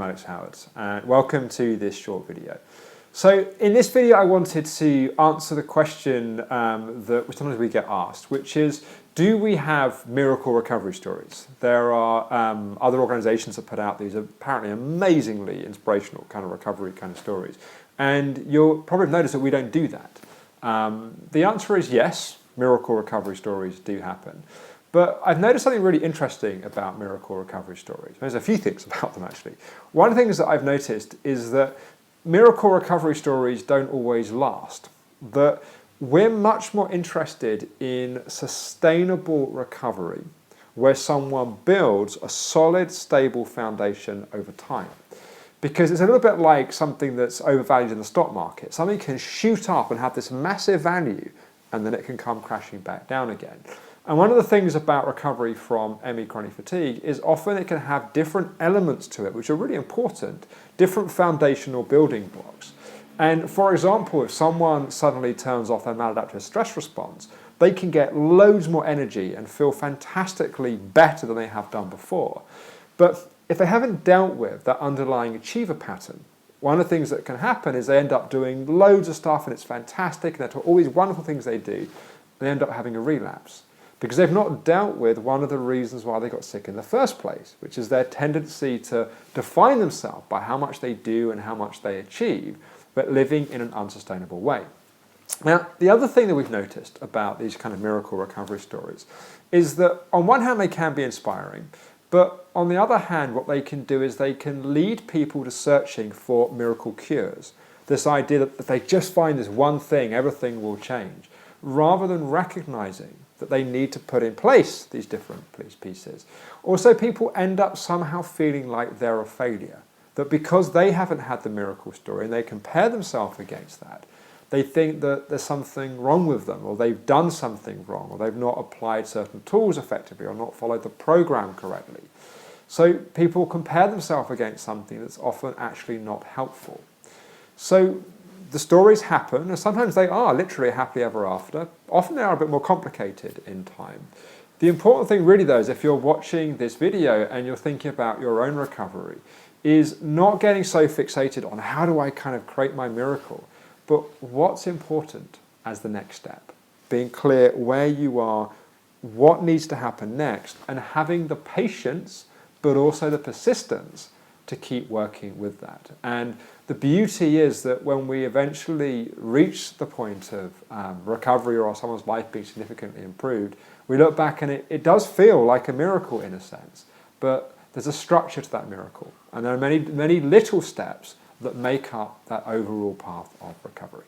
I'm Alex Howard, and welcome to this short video. So in this video I wanted to answer the question that sometimes we get asked, which is, do we have miracle recovery stories? There are other organisations that put out these apparently amazingly inspirational kind of recovery kind of stories, and you'll probably notice that we don't do that. The answer is yes, miracle recovery stories do happen. But I've noticed something really interesting about miracle recovery stories. There's a few things about them actually. One of the things that I've noticed is that miracle recovery stories don't always last. That we're much more interested in sustainable recovery, where someone builds a solid, stable foundation over time. Because it's a little bit like something that's overvalued in the stock market. Something can shoot up and have this massive value, and then it can come crashing back down again. And one of the things about recovery from ME chronic fatigue is often it can have different elements to it, which are really important, different foundational building blocks. And for example, if someone suddenly turns off their maladaptive stress response, they can get loads more energy and feel fantastically better than they have done before. But if they haven't dealt with that underlying achiever pattern, one of the things that can happen is they end up doing loads of stuff and it's fantastic, and they're all these wonderful things they do, and they end up having a relapse. Because they've not dealt with one of the reasons why they got sick in the first place, which is their tendency to define themselves by how much they do and how much they achieve, but living in an unsustainable way. Now, the other thing that we've noticed about these kind of miracle recovery stories is that on one hand they can be inspiring, but on the other hand what they can do is they can lead people to searching for miracle cures. This idea that if they just find this one thing, everything will change, rather than recognizing that they need to put in place these different pieces. Also, people end up somehow feeling like they're a failure, that because they haven't had the miracle story and they compare themselves against that, they think that there's something wrong with them, or they've done something wrong, or they've not applied certain tools effectively, or not followed the program correctly. So people compare themselves against something that's often actually not helpful. So the stories happen, and sometimes they are literally happily ever after. Often they are a bit more complicated in time. The important thing really though is if you're watching this video and you're thinking about your own recovery, is not getting so fixated on how do I kind of create my miracle, but what's important as the next step. Being clear where you are, what needs to happen next, and having the patience but also the persistence to keep working with that. And the beauty is that when we eventually reach the point of recovery or someone's life being significantly improved, we look back and it does feel like a miracle in a sense, but there's a structure to that miracle. And there are many, many little steps that make up that overall path of recovery.